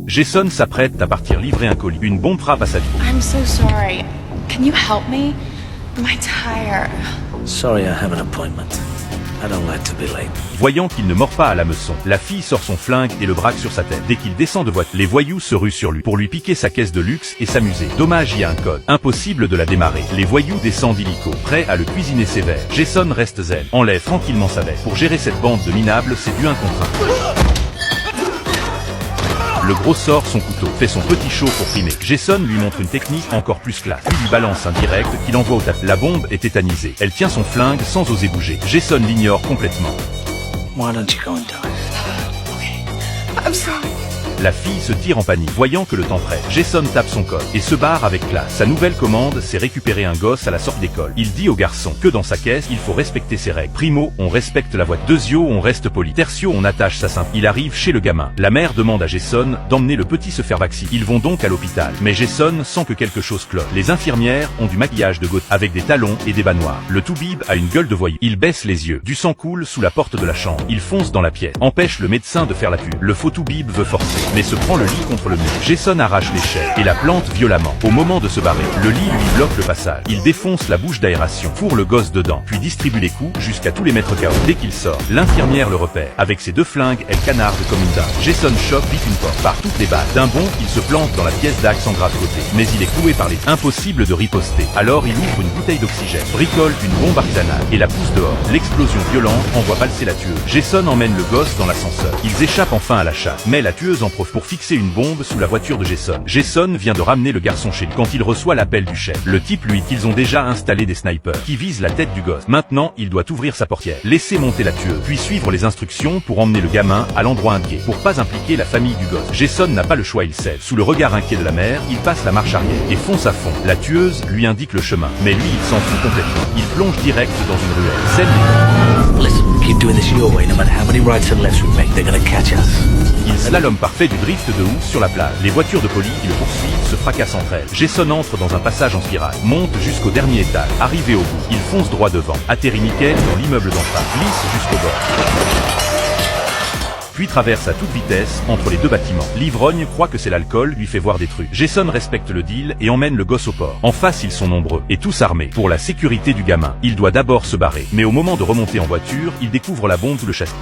Jason s'apprête à partir livrer un colis. Une bombe frappe à sa vie. I'm so sorry. Can you help me? My tire. Sorry, I have an appointment. I don't like to be late. Voyant qu'il ne mord pas à l'hameçon, la fille sort son flingue et le braque sur sa tête. Dès qu'il descend de voiture, les voyous se ruent sur lui pour lui piquer sa caisse de luxe et s'amuser. Dommage, il y a un code. Impossible de la démarrer. Les voyous descendent illico, prêts à le cuisiner sévère. Jason reste zen, enlève tranquillement sa veste. Pour gérer cette bande de minables, c'est du 1 contre 1. Le gros sort son couteau, fait son petit show pour primer. Jason lui montre une technique encore plus classe. Puis lui balance un direct qu'il envoie au tapis. La bombe est tétanisée. Elle tient son flingue sans oser bouger. Jason l'ignore complètement. Why don't you go and die? I'm sorry. La fille se tire en panique, voyant que le temps presse. Jason tape son code et se barre avec classe. Sa nouvelle commande, c'est récupérer un gosse à la sortie d'école. Il dit au garçon que dans sa caisse, il faut respecter ses règles. Primo, on respecte la voiture. Deuxio, on reste poli. Tertio, on attache sa ceinture. Il arrive chez le gamin. La mère demande à Jason d'emmener le petit se faire vacciner. Ils vont donc à l'hôpital. Mais Jason sent que quelque chose cloche. Les infirmières ont du maquillage de goth avec des talons et des bas noirs. Le toubib a une gueule de voyou. Il baisse les yeux. Du sang coule sous la porte de la chambre. Il fonce dans la pièce. Empêche le médecin de faire la pub. Le faux toubib veut forcer, mais se prend le lit contre le mur. Jason arrache l'échelle et la plante violemment. Au moment de se barrer, le lit lui bloque le passage. Il défonce la bouche d'aération, fourre le gosse dedans, puis distribue les coups jusqu'à tous les mettre KO. Dès qu'il sort, l'infirmière le repère. Avec ses 2 flingues, elle canarde comme une dinde. Jason chope vite une porte. Par toutes les balles, d'un bond, il se plante dans la pièce d'axe en grave côté. Mais il est cloué par les... Impossible de riposter. Alors il ouvre une bouteille d'oxygène, bricole une bombe artisanale et la pousse dehors. L'explosion violente envoie valser la tueuse. Jason emmène le gosse dans l'ascenseur. Ils échappent enfin à la chasse. Mais la tueuse en profite pour fixer une bombe sous la voiture de Jason. Jason vient de ramener le garçon chez lui quand il reçoit l'appel du chef. Le type lui qu'ils ont déjà installé des snipers qui visent la tête du gosse. Maintenant, il doit ouvrir sa portière, laisser monter la tueuse, puis suivre les instructions pour emmener le gamin à l'endroit indiqué. Pour pas impliquer la famille du gosse, Jason n'a pas le choix, il cède. Sous le regard inquiet de la mère, il passe la marche arrière et fonce à fond. La tueuse lui indique le chemin, mais lui il s'en fout complètement. Il plonge direct dans une ruelle. Celle Listen, keep doing this your way. No matter how many rights and lefts we make, they're gonna catch us. Il slalom parfait du drift de ouf sur la plage. Les voitures de police qui le poursuivent se fracassent entre elles. Jason entre dans un passage en spirale, monte jusqu'au dernier étage. Arrivé au bout, il fonce droit devant, atterrit nickel dans l'immeuble d'en face, glisse jusqu'au bord. Puis traverse à toute vitesse entre les 2 bâtiments. L'ivrogne croit que c'est l'alcool, lui fait voir des trucs. Jason respecte le deal et emmène le gosse au port. En face, ils sont nombreux et tous armés. Pour la sécurité du gamin, il doit d'abord se barrer. Mais au moment de remonter en voiture, il découvre la bombe sous le châssis.